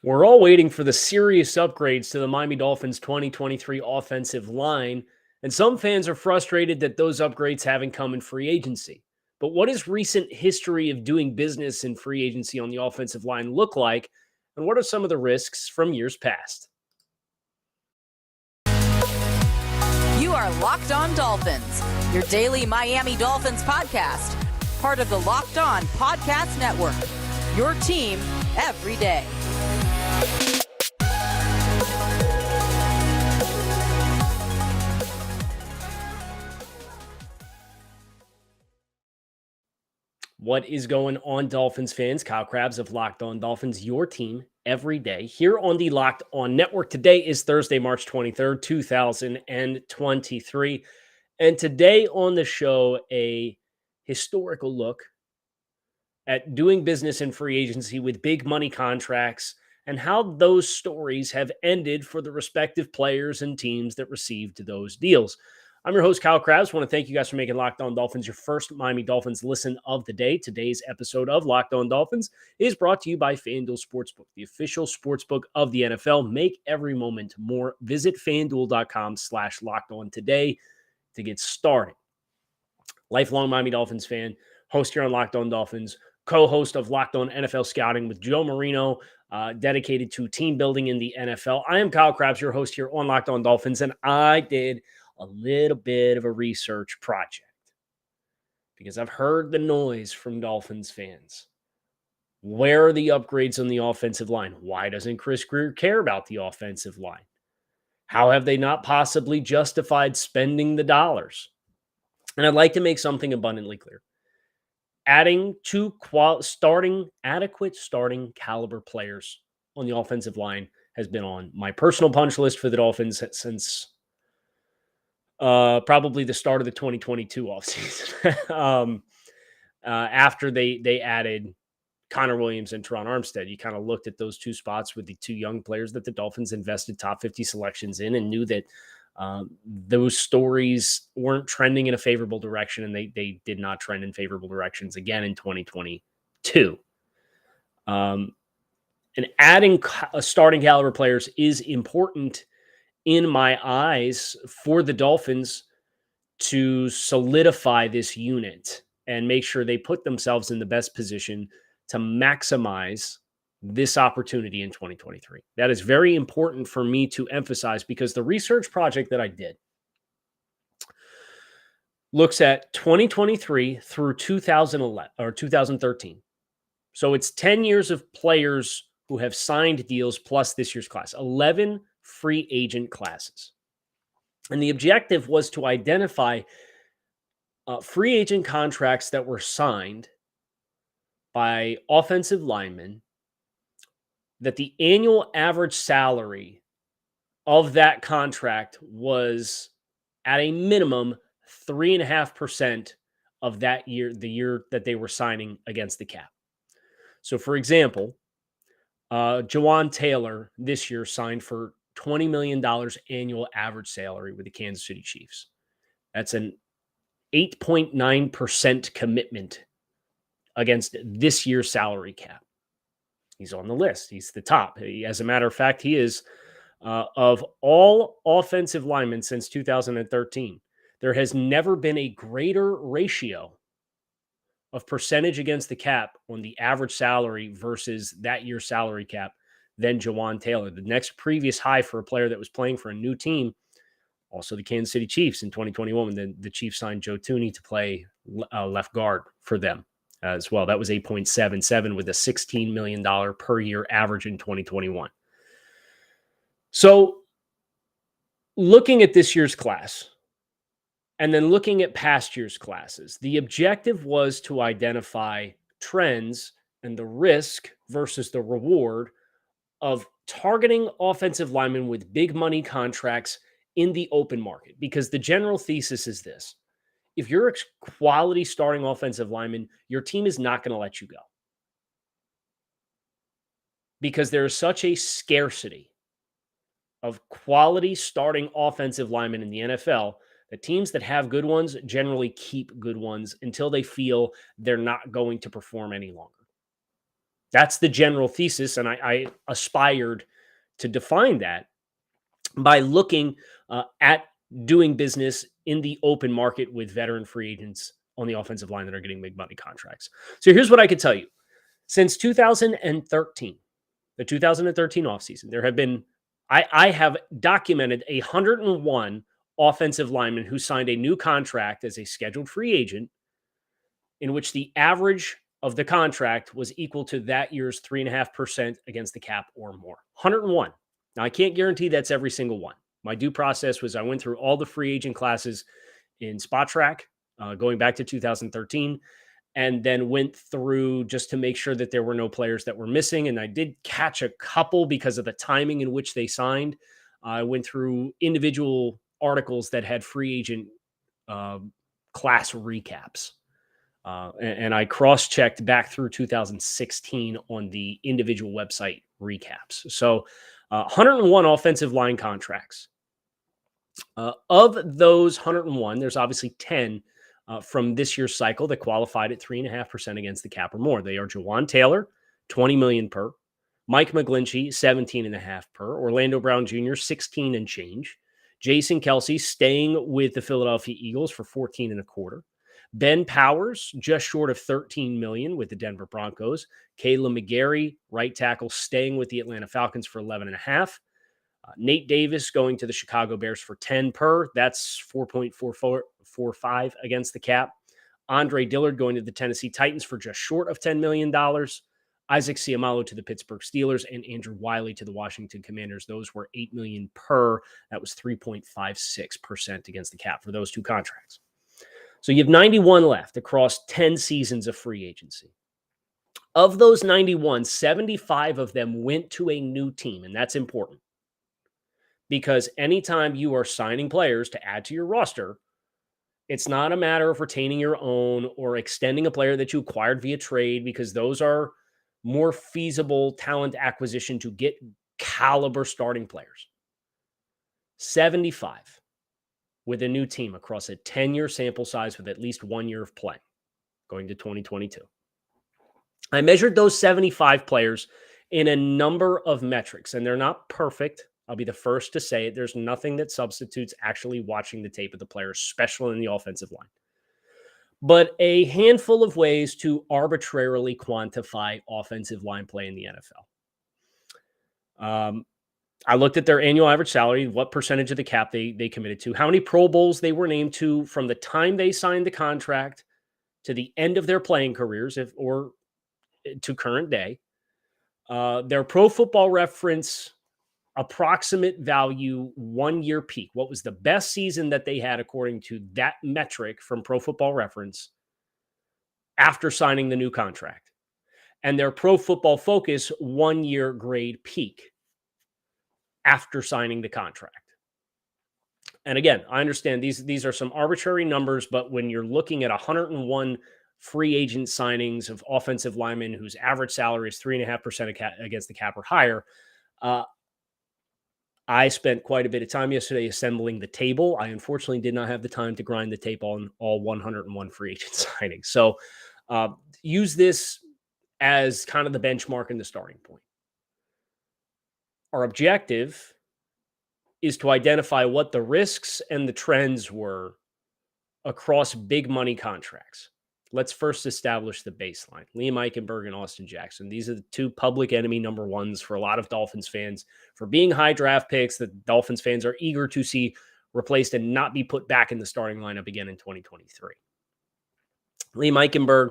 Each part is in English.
We're all waiting for the serious upgrades to the Miami Dolphins 2023 offensive line, and some fans are frustrated that those upgrades haven't come in free agency. But what does recent history of doing business in free agency on the offensive line look like, and what are some of the risks from years past? You are Locked On Dolphins, your daily Miami Dolphins podcast, part of the Locked On Podcast Network, your team every day. What is going on, Dolphins fans? Kyle Krabs of Locked On Dolphins, your team every day here on the Locked On Network. Today is Thursday, March 23rd, 2023. And today on the show, a historical look at doing business in free agency with big money contracts and how those stories have ended for the respective players and teams that received those deals. I'm your host, Kyle Krabs. I want to thank you guys for making Locked On Dolphins your first Miami Dolphins listen of the day. Today's episode of Locked On Dolphins is brought to you by FanDuel Sportsbook, the official sportsbook of the NFL. Make every moment more. Visit FanDuel.com/LockedOn today to get started. Lifelong Miami Dolphins fan, host here on Locked On Dolphins, co-host of Locked On NFL Scouting with Joe Marino, dedicated to team building in the NFL. I am Kyle Krabs, your host here on Locked On Dolphins, and I did a little bit of a research project because I've heard the noise from Dolphins fans. Where are the upgrades on the offensive line? Why doesn't Chris Grier care about the offensive line? How have they not possibly justified spending the dollars? And I'd like to make something abundantly clear. Adding two adequate starting caliber players on the offensive line has been on my personal punch list for the Dolphins since probably the start of the 2022 offseason. After they added Connor Williams and Terron Armstead, you kind of looked at those two spots with the two young players that the Dolphins invested top 50 selections in and knew that those stories weren't trending in a favorable direction, and they did not trend in favorable directions again in 2022. And adding starting caliber players is important in my eyes for the Dolphins to solidify this unit and make sure they put themselves in the best position to maximize this opportunity in 2023. That is very important for me to emphasize because the research project that I did looks at 2023 through 2011 or 2013. So it's 10 years of players who have signed deals plus this year's class, 11 free agent classes. And the objective was to identify free agent contracts that were signed by offensive linemen that the annual average salary of that contract was at a minimum 3.5% of that year, the year that they were signing against the cap. So for example, Jawaan Taylor this year signed for $20 million annual average salary with the Kansas City Chiefs. That's an 8.9% commitment against this year's salary cap. He's on the list. He's the top. As a matter of fact, he is of all offensive linemen since 2013. There has never been a greater ratio of percentage against the cap on the average salary versus that year's salary cap than Jawaan Taylor. The next previous high for a player that was playing for a new team, also the Kansas City Chiefs in 2021, when the Chiefs signed Joe Thuney to play left guard for them as well. That was 8.77 with a $16 million per year average in 2021. So looking at this year's class and then looking at past year's classes, the objective was to identify trends and the risk versus the reward of targeting offensive linemen with big money contracts in the open market. Because the general thesis is this: if you're a quality starting offensive lineman, your team is not going to let you go. Because there is such a scarcity of quality starting offensive linemen in the NFL that teams that have good ones generally keep good ones until they feel they're not going to perform any longer. That's the general thesis, and I aspired to define that by looking at doing business in the open market with veteran free agents on the offensive line that are getting big money contracts. So here's what I could tell you. Since 2013, the 2013 offseason, there have been, I have documented 101 offensive linemen who signed a new contract as a scheduled free agent in which the average of the contract was equal to that year's 3.5% against the cap or more. 101. Now, I can't guarantee that's every single one. My due process was I went through all the free agent classes in Spot Track going back to 2013, and then went through just to make sure that there were no players that were missing. And I did catch a couple because of the timing in which they signed. I went through individual articles that had free agent class recaps. And I cross-checked back through 2016 on the individual website recaps. So 101 offensive line contracts. Of those 101, there's obviously 10 from this year's cycle that qualified at 3.5% against the cap or more. They are Jawan Taylor, $20 million per. Mike McGlinchey, $17.5 per. Orlando Brown Jr., $16 and change. Jason Kelsey staying with the Philadelphia Eagles for $14.25. Ben Powers, just short of $13 million with the Denver Broncos. Kayla McGarry, right tackle, staying with the Atlanta Falcons for $11.5. Nate Davis going to the Chicago Bears for 10 per. That's 4.45 against the cap. Andre Dillard going to the Tennessee Titans for just short of $10 million. Isaac Seumalo to the Pittsburgh Steelers and Andrew Wiley to the Washington Commanders. Those were $8 million per. That was 3.56% against the cap for those two contracts. So you have 91 left across 10 seasons of free agency. Of those 91, 75 of them went to a new team, and that's important. Because anytime you are signing players to add to your roster, it's not a matter of retaining your own or extending a player that you acquired via trade, because those are more feasible talent acquisition to get caliber starting players. 75 with a new team across a 10-year sample size with at least 1 year of play going to 2022. I measured those 75 players in a number of metrics, and they're not perfect. I'll be the first to say it. There's nothing that substitutes actually watching the tape of the player, especially in the offensive line. But a handful of ways to arbitrarily quantify offensive line play in the NFL. I looked at their annual average salary, what percentage of the cap they committed to, how many Pro Bowls they were named to from the time they signed the contract to the end of their playing careers, or to current day. Their Pro Football Reference approximate value 1 year peak. What was the best season that they had according to that metric from Pro Football Reference after signing the new contract? And their Pro Football Focus 1 year grade peak after signing the contract. And again, I understand these are some arbitrary numbers, but when you're looking at 101 free agent signings of offensive linemen whose average salary is 3.5% against the cap or higher, I spent quite a bit of time yesterday assembling the table. I unfortunately did not have the time to grind the tape on all 101 free agent signings. So use this as kind of the benchmark and the starting point. Our objective is to identify what the risks and the trends were across big money contracts. Let's first establish the baseline. Liam Eichenberg and Austin Jackson. These are the two public enemy number ones for a lot of Dolphins fans for being high draft picks that Dolphins fans are eager to see replaced and not be put back in the starting lineup again in 2023. Liam Eichenberg,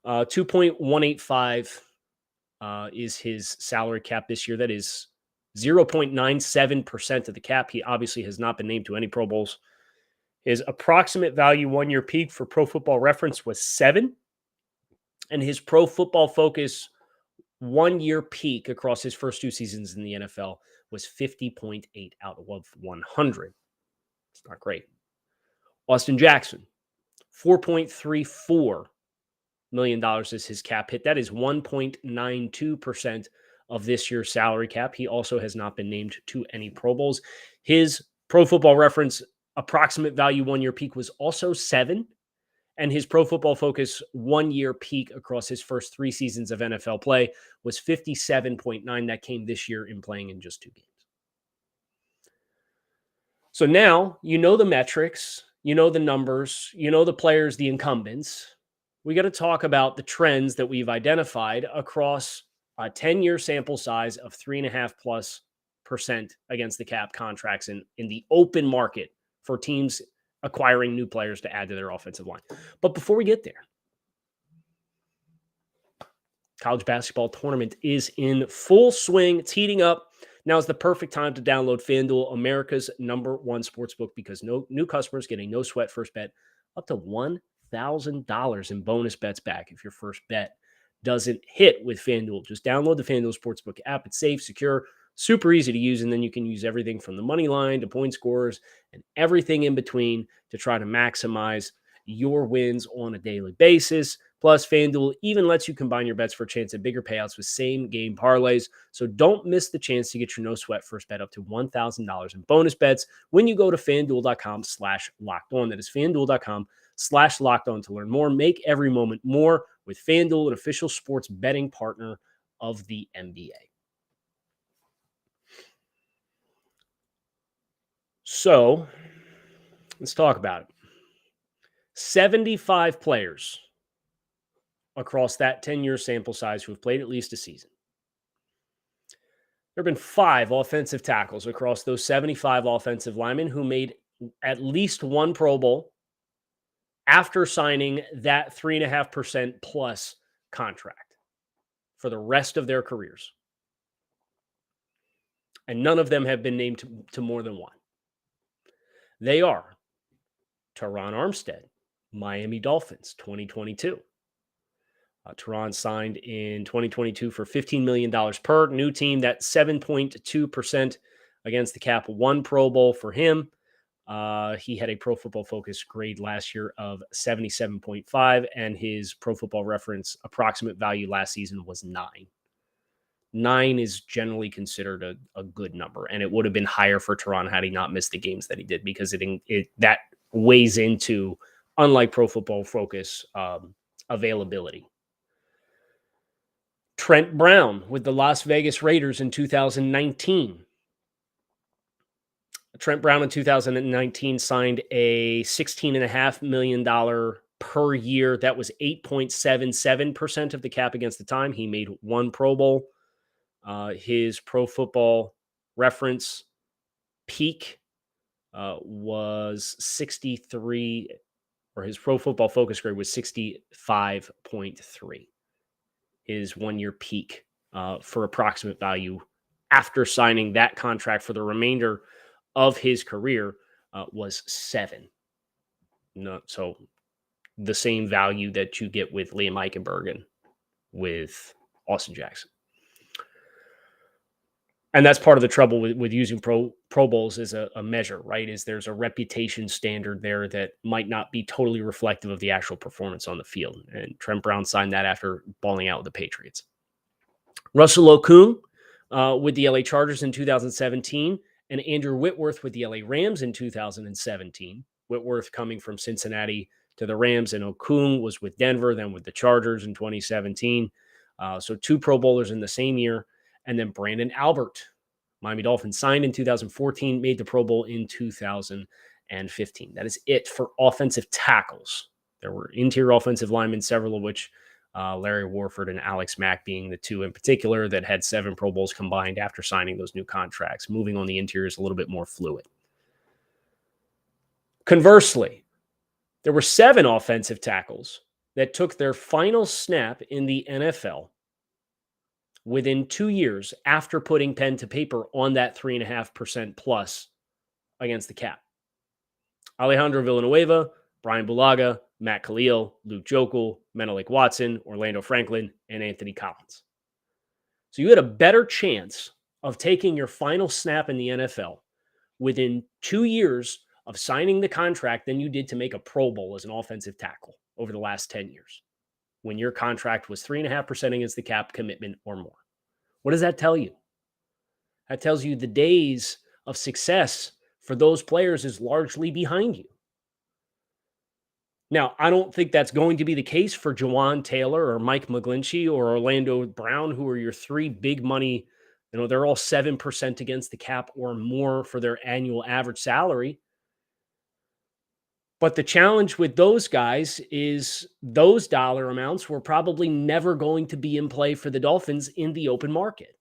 2.185 is his salary cap this year. That is 0.97% of the cap. He obviously has not been named to any Pro Bowls. His approximate value 1 year peak for Pro Football Reference was 7. And his Pro Football Focus 1 year peak across his first two seasons in the NFL was 50.8 out of 100. It's not great. Austin Jackson, $4.34 million is his cap hit. That is 1.92% of this year's salary cap. He also has not been named to any Pro Bowls. His Pro Football Reference approximate value 1 year peak was also 7, And his Pro Football Focus 1-year peak across his first 3 seasons of NFL play was 57.9. That came this year in playing in just 2 games. So now you know the metrics, you know the numbers, you know the players, the incumbents. We got to talk about the trends that we've identified across a 10-year sample size of 3.5+% against the cap contracts in the open market for teams acquiring new players to add to their offensive line. But before we get there, college basketball tournament is in full swing. It's heating up. Now is the perfect time to download FanDuel, America's #1 sportsbook, because new customers get a no-sweat first bet up to $1,000 in bonus bets back if your first bet doesn't hit with FanDuel. Just download the FanDuel Sportsbook app. It's safe, secure, super easy to use, and then you can use everything from the money line to point scorers and everything in between to try to maximize your wins on a daily basis. Plus, FanDuel even lets you combine your bets for a chance at bigger payouts with same-game parlays. So don't miss the chance to get your no-sweat first bet up to $1,000 in bonus bets when you go to FanDuel.com/LockedOn. That is FanDuel.com/LockedOn to learn more. Make every moment more with FanDuel, an official sports betting partner of the NBA. So let's talk about it. 75 players across that 10-year sample size who have played at least a season. There have been 5 offensive tackles across those 75 offensive linemen who made at least 1 Pro Bowl after signing that 3.5% plus contract for the rest of their careers. And none of them have been named to more than 1. They are Terron Armstead, Miami Dolphins, 2022. Terron signed in 2022 for $15 million per. New team, that 7.2% against the cap. 1 Pro Bowl for him. He had a Pro Football Focus grade last year of 77.5, and his Pro Football Reference approximate value last season was 9. 9 is generally considered a good number, and it would have been higher for Terron had he not missed the games that he did, because that weighs into, unlike Pro Football Focus, availability. Trent Brown with the Las Vegas Raiders in 2019. Trent Brown in 2019 signed a $16.5 million per year. That was 8.77% of the cap against the time. He made 1 Pro Bowl. His Pro Football Reference peak was 63, or his Pro Football Focus grade was 65.3. His 1-year peak for approximate value after signing that contract for the remainder of his career was 7. So the same value that you get with Liam Eichenberg and with Austin Jackson. And that's part of the trouble with using Pro Bowls as a measure, right? Is there's a reputation standard there that might not be totally reflective of the actual performance on the field. And Trent Brown signed that after balling out with the Patriots. Russell Okung with the LA Chargers in 2017, and Andrew Whitworth with the LA Rams in 2017. Whitworth coming from Cincinnati to the Rams, and Okung was with Denver, then with the Chargers in 2017. So 2 Pro Bowlers in the same year. And then Brandon Albert, Miami Dolphins, signed in 2014, made the Pro Bowl in 2015. That is it for offensive tackles. There were interior offensive linemen, several of which, Larry Warford and Alex Mack being the 2 in particular, that had 7 Pro Bowls combined after signing those new contracts. Moving on the interior is a little bit more fluid. Conversely, there were 7 offensive tackles that took their final snap in the NFL within 2 years after putting pen to paper on that 3.5% plus against the cap. Alejandro Villanueva, Brian Bulaga, Matt Khalil, Luke Jokel, Menelik Watson, Orlando Franklin, and Anthony Collins. So you had a better chance of taking your final snap in the NFL within 2 years of signing the contract than you did to make a Pro Bowl as an offensive tackle over the last 10 years, when your contract was 3.5% against the cap commitment or more. What does that tell you? That tells you the days of success for those players is largely behind you. Now, I don't think that's going to be the case for Jawan Taylor or Mike McGlinchey or Orlando Brown, who are your three big money. They're all 7% against the cap or more for their annual average salary. But the challenge with those guys is those dollar amounts were probably never going to be in play for the Dolphins in the open market.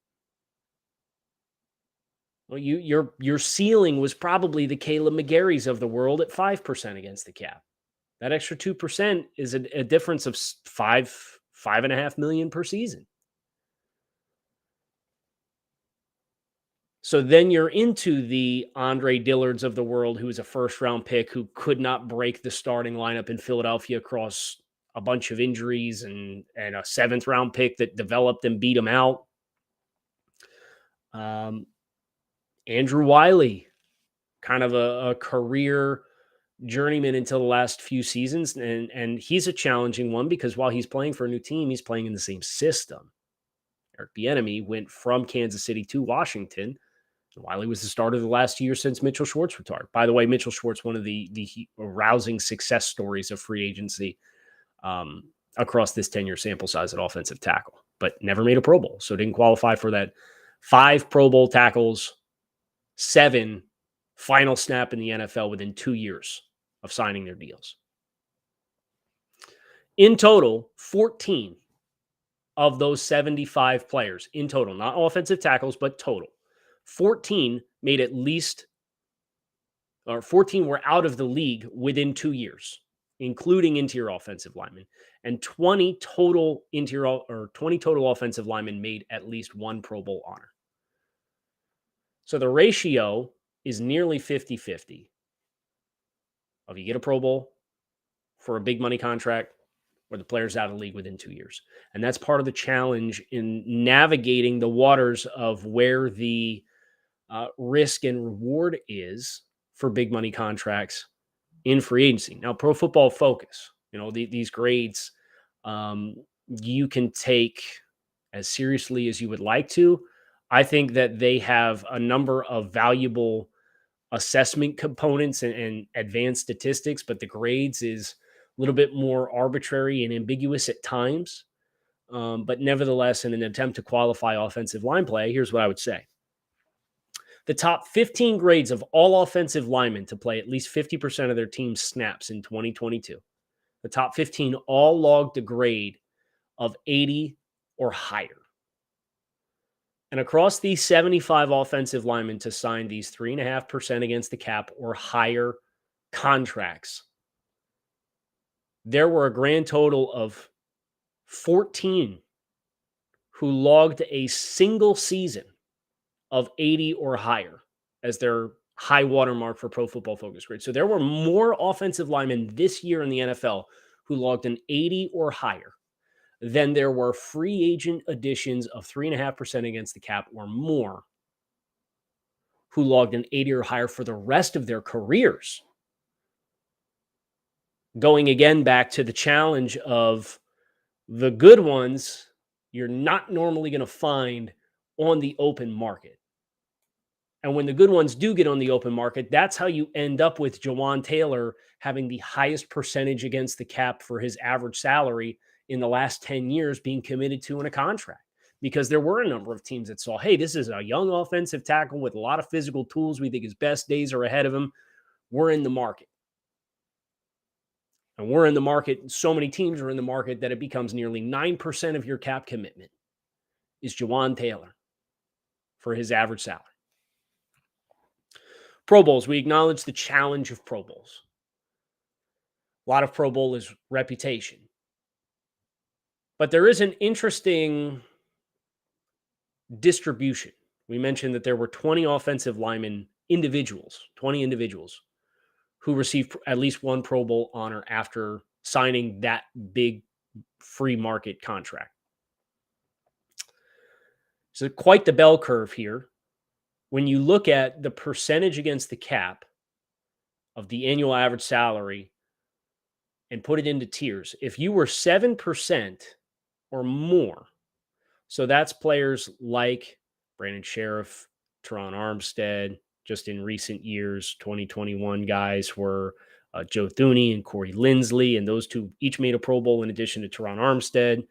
Well, your ceiling was probably the Caleb McGarrys of the world at 5% against the cap. That extra 2% is a difference of $5.5 million per season. So then you're into the Andre Dillards of the world, who is a first-round pick who could not break the starting lineup in Philadelphia across a bunch of injuries and a seventh-round pick that developed and beat him out. Andrew Wiley, kind of a career journeyman until the last few seasons, and he's a challenging one because while he's playing for a new team, he's playing in the same system. Eric Bieniemy went from Kansas City to Washington. Wiley was the starter the last year since Mitchell Schwartz retired. By the way, Mitchell Schwartz, one of the rousing success stories of free agency across this 10-year sample size at offensive tackle, but never made a Pro Bowl, so didn't qualify for that. 5 Pro Bowl tackles, 7 final snap in the NFL within 2 years of signing their deals. In total, 14 of those 75 players in total, not offensive tackles, but total, 14 made at least, or 14 were out of the league within 2 years, including interior offensive linemen, and 20 total offensive linemen made at least one Pro Bowl honor. So the ratio is nearly 50-50 of you get a Pro Bowl for a big money contract or the player's out of the league within 2 years. And that's part of the challenge in navigating the waters of where the risk and reward is for big money contracts in free agency. Now, Pro Football Focus, these grades you can take as seriously as you would like to. I think that they have a number of valuable assessment components and advanced statistics, but the grades is a little bit more arbitrary and ambiguous at times. But nevertheless, in an attempt to qualify offensive line play, here's what I would say. The top 15 grades of all offensive linemen to play at least 50% of their team's snaps in 2022. The top 15 all logged a grade of 80 or higher. And across these 75 offensive linemen to sign these 3.5% against the cap or higher contracts, there were a grand total of 14 who logged a single season of 80 or higher as their high watermark for Pro Football Focus grade. So there were more offensive linemen this year in the NFL who logged an 80 or higher than there were free agent additions of 3.5% against the cap or more who logged an 80 or higher for the rest of their careers. Going again back to the challenge of the good ones, you're not normally going to find on the open market. And when the good ones do get on the open market, that's how you end up with Jawan Taylor having the highest percentage against the cap for his average salary in the last 10 years being committed to in a contract. Because there were a number of teams that saw, hey, this is a young offensive tackle with a lot of physical tools. We think his best days are ahead of him. We're in the market. And we're in the market. So many teams are in the market that it becomes nearly 9% of your cap commitment is Jawan Taylor for his average salary. Pro Bowls, we acknowledge the challenge of Pro Bowls. A lot of Pro Bowl is reputation. But there is an interesting distribution. We mentioned that there were 20 offensive linemen, 20 individuals who received at least one Pro Bowl honor after signing that big free market contract. So quite the bell curve here. When you look at the percentage against the cap of the annual average salary and put it into tiers, if you were 7% or more, so that's players like Brandon Sheriff, Terron Armstead, just in recent years, 2021 guys were Joe Thuney and Corey Linsley, and those two each made a Pro Bowl in addition to Terron Armstead.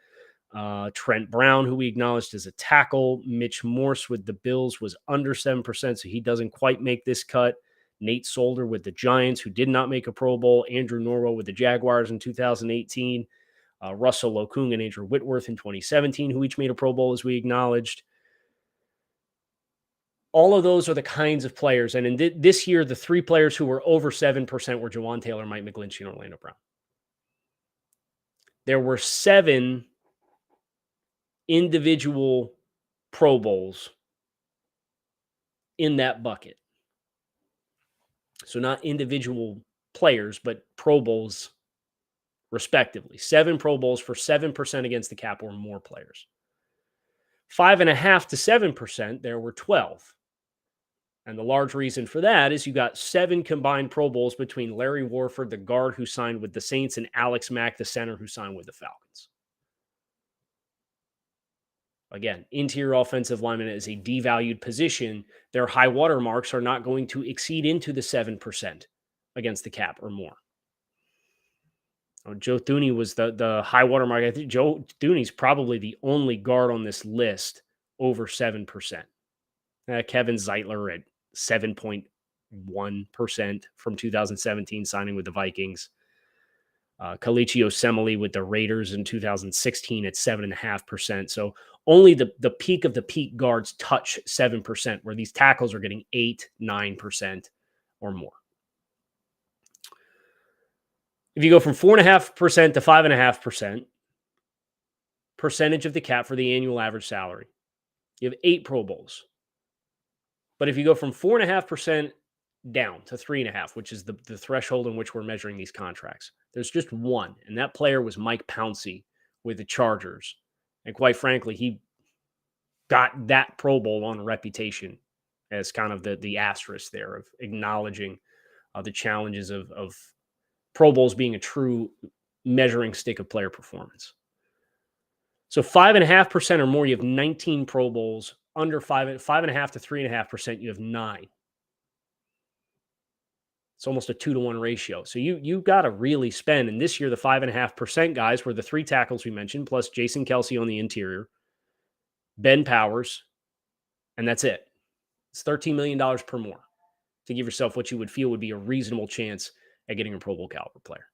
Trent Brown, who we acknowledged as a tackle. Mitch Morse with the Bills was under 7%, so he doesn't quite make this cut. Nate Solder with the Giants, who did not make a Pro Bowl. Andrew Norwell with the Jaguars in 2018. Russell Okung and Andrew Whitworth in 2017, who each made a Pro Bowl, as we acknowledged. All of those are the kinds of players. And in this year, the three players who were over 7% were Jawan Taylor, Mike McGlinchey, and Orlando Brown. There were 7 individual Pro Bowls in that bucket. So not individual players, but Pro Bowls respectively. 7 Pro Bowls for 7% against the cap or more players. 5.5 to 7%, there were 12. And the large reason for that is you got 7 combined Pro Bowls between Larry Warford, the guard who signed with the Saints, and Alex Mack, the center who signed with the Falcons. Again, interior offensive lineman is a devalued position. Their high water marks are not going to exceed into the 7% against the cap or more. Joe Thuney was the high water mark. I think Joe Thuney's probably the only guard on this list over 7%. Kevin Zeitler at 7.1% from 2017, signing with the Vikings. Kalichi Osemele with the Raiders in 2016 at 7.5%. So only the peak of the peak guards touch 7%, where these tackles are getting 8, 9% or more. If you go from 4.5% to 5.5%, percentage of the cap for the annual average salary, you have 8 Pro Bowls. But if you go from 4.5% down to 3.5%, which is the threshold in which we're measuring these contracts, there's just one, and that player was Mike Pouncey with the Chargers. And quite frankly, he got that Pro Bowl on a reputation as kind of the asterisk there of acknowledging the challenges of Pro Bowls being a true measuring stick of player performance. So 5.5% or more, you have 19 Pro Bowls. Under 5.5 to 3.5%, you have 9. It's almost a 2-to-1 ratio. So you got to really spend. And this year, the 5.5% guys were the 3 tackles we mentioned, plus Jason Kelce on the interior, Ben Powers, and that's it. It's $13 million per more to give yourself what you would feel would be a reasonable chance at getting a Pro Bowl caliber player.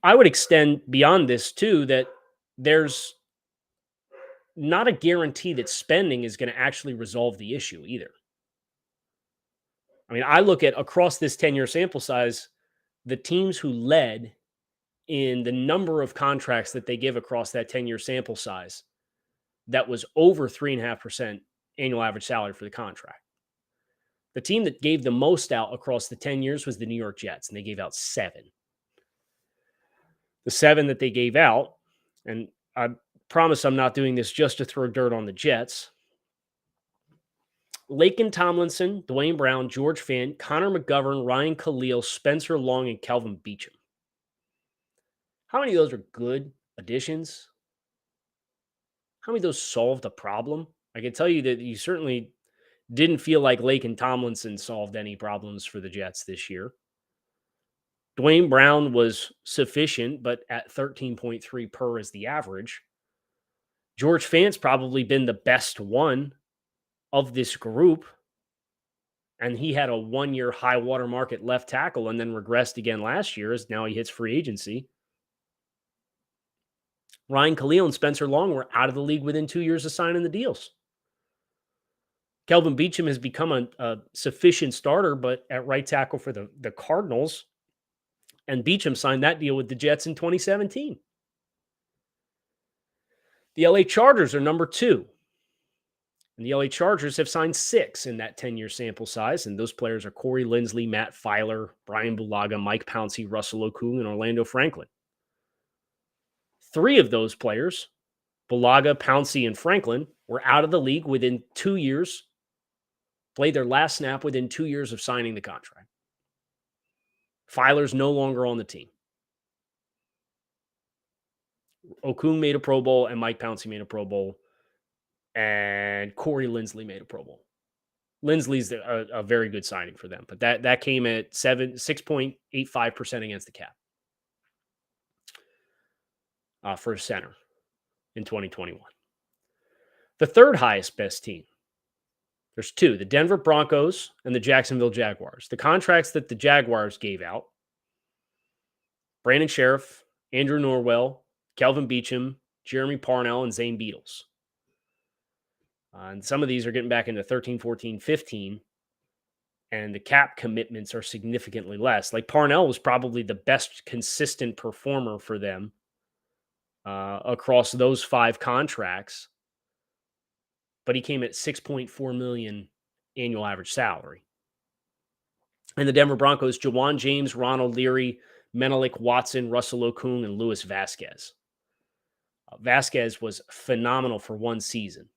I would extend beyond this, too, that there's not a guarantee that spending is going to actually resolve the issue either. I mean, I look at across this 10-year sample size, the teams who led in the number of contracts that they give across that 10-year sample size that was over 3.5% annual average salary for the contract. The team that gave the most out across the 10 years was the New York Jets, and they gave out 7. The 7 that they gave out, and I promise I'm not doing this just to throw dirt on the Jets. Laken Tomlinson, Dwayne Brown, George Fant, Connor McGovern, Ryan Khalil, Spencer Long, and Kelvin Beachum. How many of those are good additions? How many of those solved a problem? I can tell you that you certainly didn't feel like Laken Tomlinson solved any problems for the Jets this year. Dwayne Brown was sufficient, but at 13.3 per is the average. George Fant's probably been the best one of this group, and he had a 1-year high water mark at left tackle and then regressed again last year as now he hits free agency. Ryan Khalil and Spencer Long were out of the league within 2 years of signing the deals. Kelvin Beachum has become a sufficient starter, but at right tackle for the Cardinals, and Beachum signed that deal with the Jets in 2017. The LA Chargers are number 2. And the LA Chargers have signed 6 in that 10-year sample size. And those players are Corey Linsley, Matt Filer, Brian Bulaga, Mike Pouncey, Russell Okung, and Orlando Franklin. 3 of those players, Bulaga, Pouncey, and Franklin, were out of the league within 2 years, played their last snap within 2 years of signing the contract. Filer's no longer on the team. Okung made a Pro Bowl, and Mike Pouncey made a Pro Bowl, and Corey Linsley made a Pro Bowl. Lindsley's a very good signing for them, but that came at 6.85% against the cap for a center in 2021. The third highest best team, there's two, the Denver Broncos and the Jacksonville Jaguars. The contracts that the Jaguars gave out, Brandon Sheriff, Andrew Norwell, Kelvin Beachum, Jeremy Parnell, and Zane Beatles. And some of these are getting back into 13, 14, 15, and the cap commitments are significantly less. Like Parnell was probably the best consistent performer for them across those 5 contracts, but he came at $6.4 million annual average salary. And the Denver Broncos, Jawan James, Ronald Leary, Menelik Watson, Russell Okung, and Luis Vasquez. Vasquez was phenomenal for one season,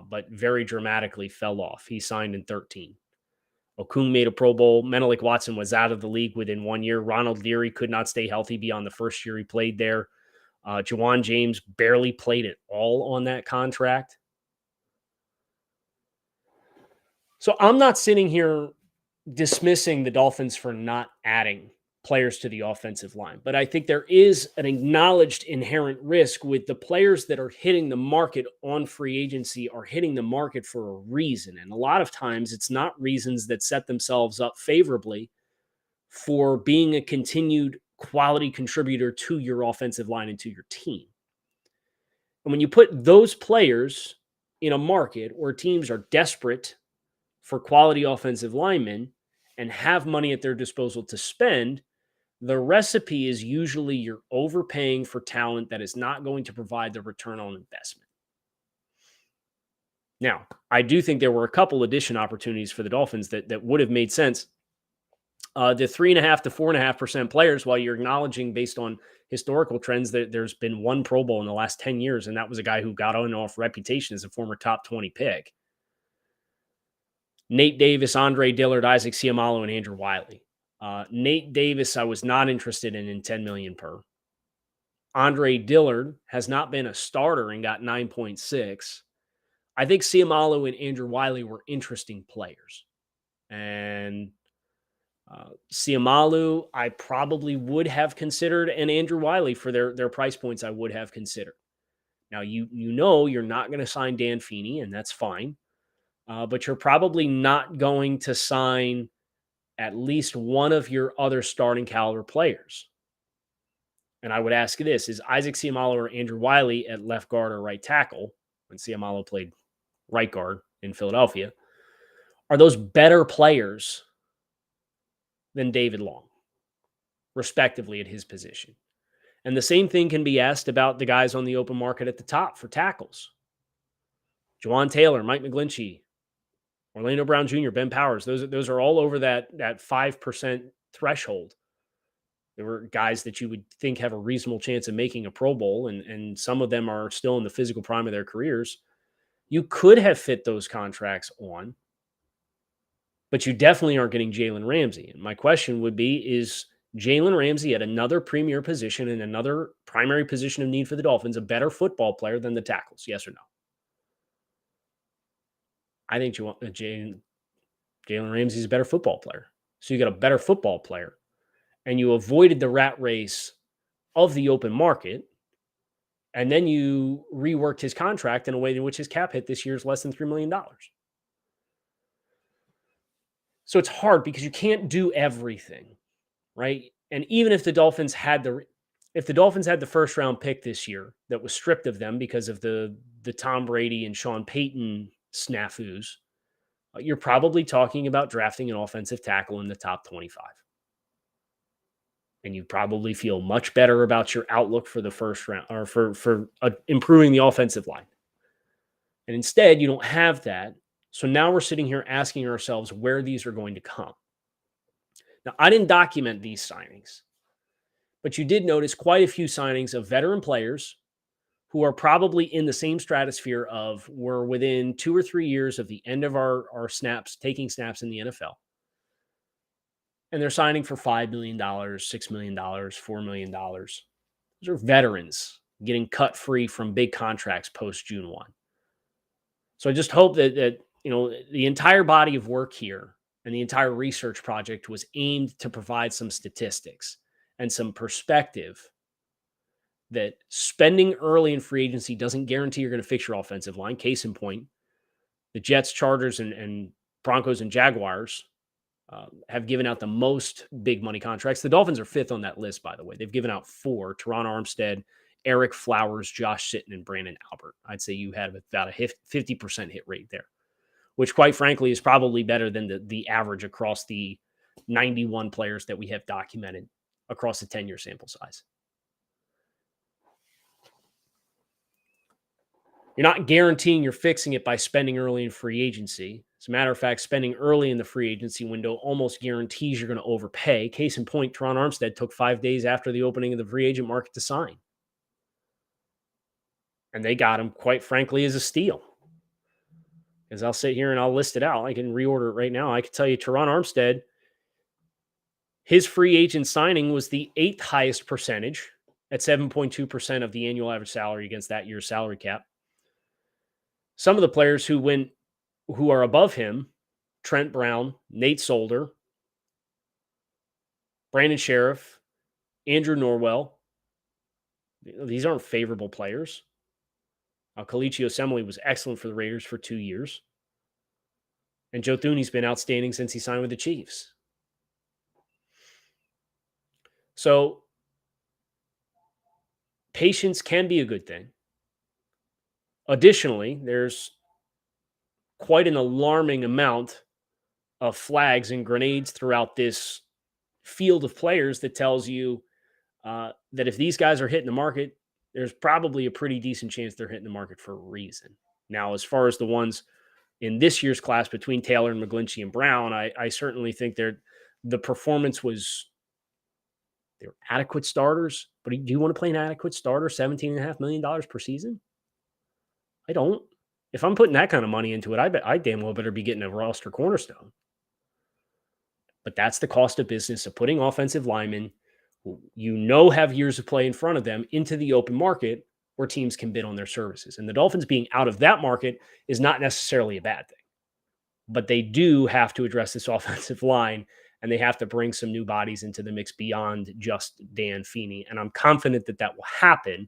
but very dramatically fell off. He signed in 13. Okung made a Pro Bowl. Menelik Watson was out of the league within 1 year. Ronald Leary could not stay healthy beyond the first year he played there. Jawan James barely played at all on that contract. So I'm not sitting here dismissing the Dolphins for not adding players to the offensive line, but I think there is an acknowledged inherent risk with the players that are hitting the market on free agency are hitting the market for a reason. And a lot of times it's not reasons that set themselves up favorably for being a continued quality contributor to your offensive line and to your team. And when you put those players in a market where teams are desperate for quality offensive linemen and have money at their disposal to spend, the recipe is usually you're overpaying for talent that is not going to provide the return on investment. Now, I do think there were a couple addition opportunities for the Dolphins that would have made sense. The 3.5% to 4.5% players, while you're acknowledging based on historical trends that there's been one Pro Bowl in the last 10 years, and that was a guy who got on off reputation as a former top 20 pick. Nate Davis, Andre Dillard, Isaac Seumalo, and Andrew Wiley. Nate Davis, I was not interested in $10 million per. Andre Dillard has not been a starter and got 9.6. I think Seumalo and Andrew Wiley were interesting players. And Seumalo, I probably would have considered, and Andrew Wiley for their price points, I would have considered. Now, you know you're not going to sign Dan Feeney, and that's fine. But you're probably not going to sign at least one of your other starting caliber players. And I would ask you this, is Isaac Seumalo or Andrew Wiley at left guard or right tackle, when Seumalo played right guard in Philadelphia, are those better players than David Long, respectively at his position? And the same thing can be asked about the guys on the open market at the top for tackles. Jawan Taylor, Mike McGlinchey, Orlando Brown Jr., Ben Powers, those are all over that 5% threshold. There were guys that you would think have a reasonable chance of making a Pro Bowl, and some of them are still in the physical prime of their careers. You could have fit those contracts on, but you definitely aren't getting Jalen Ramsey. And my question would be, is Jalen Ramsey at another premier position and another primary position of need for the Dolphins a better football player than the tackles? Yes or no? I think Jalen Ramsey is a better football player. So you got a better football player, and you avoided the rat race of the open market, and then you reworked his contract in a way in which his cap hit this year is less than $3 million. So it's hard because you can't do everything, right? And even if the Dolphins had the first round pick this year that was stripped of them because of the Tom Brady and Sean Payton snafus, you're probably talking about drafting an offensive tackle in the top 25. And you probably feel much better about your outlook for the first round or for improving the offensive line. And instead, you don't have that. So now we're sitting here asking ourselves where these are going to come. Now, I didn't document these signings, but you did notice quite a few signings of veteran players who are probably in the same stratosphere of we're within 2 or 3 years of the end of our snaps, taking snaps in the NFL. And they're signing for $5 million, $6 million, $4 million. Those are veterans getting cut free from big contracts post June 1. So I just hope that the entire body of work here and the entire research project was aimed to provide some statistics and some perspective that spending early in free agency doesn't guarantee you're going to fix your offensive line. Case in point, the Jets, Chargers, and Broncos and Jaguars have given out the most big money contracts. The Dolphins are fifth on that list, by the way. They've given out 4: Terron Armstead, Eric Flowers, Josh Sitton, and Brandon Albert. I'd say you had about a 50% hit rate there, which quite frankly is probably better than the average across the 91 players that we have documented across the 10-year sample size. You're not guaranteeing you're fixing it by spending early in free agency. As a matter of fact, spending early in the free agency window almost guarantees you're going to overpay. Case in point, Terron Armstead took 5 days after the opening of the free agent market to sign. And they got him, quite frankly, as a steal. As I'll sit here and I'll list it out. I can reorder it right now. I can tell you Terron Armstead, his free agent signing was the 8th highest percentage at 7.2% of the annual average salary against that year's salary cap. Some of the players who are above him, Trent Brown, Nate Solder, Brandon Sheriff, Andrew Norwell, these aren't favorable players. Kalichi Osemele was excellent for the Raiders for 2 years. And Joe Thuney's been outstanding since he signed with the Chiefs. So patience can be a good thing. Additionally, there's quite an alarming amount of flags and grenades throughout this field of players that tells you that if these guys are hitting the market, there's probably a pretty decent chance they're hitting the market for a reason. Now, as far as the ones in this year's class between Taylor and McGlinchey and Brown, I certainly think the performance was, they were adequate starters. But do you want to play an adequate starter, $17.5 million per season? I don't. If I'm putting that kind of money into it, I damn well better be getting a roster cornerstone. But that's the cost of business of putting offensive linemen who have years of play in front of them into the open market where teams can bid on their services. And the Dolphins being out of that market is not necessarily a bad thing. But they do have to address this offensive line, and they have to bring some new bodies into the mix beyond just Dan Feeney. And I'm confident that will happen.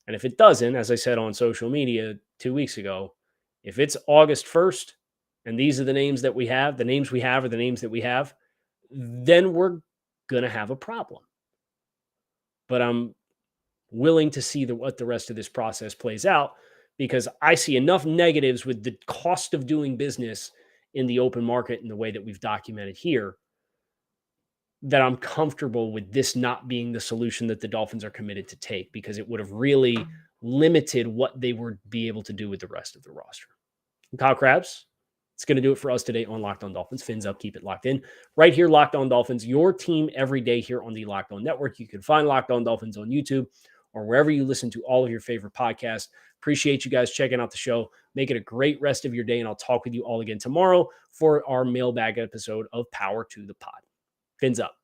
And if it doesn't, as I said on social media 2 weeks ago, if it's August 1st and these are the names that we have, then we're going to have a problem. But I'm willing to see what the rest of this process plays out, because I see enough negatives with the cost of doing business in the open market in the way that we've documented here that I'm comfortable with this not being the solution that the Dolphins are committed to take, because it would have really limited what they would be able to do with the rest of the roster. I'm Kyle Krabs. It's going to do it for us today on Locked On Dolphins. Fins up, keep it locked in. Right here, Locked On Dolphins, your team every day here on the Locked On Network. You can find Locked On Dolphins on YouTube or wherever you listen to all of your favorite podcasts. Appreciate you guys checking out the show. Make it a great rest of your day, and I'll talk with you all again tomorrow for our mailbag episode of Power to the Pod. Fins up.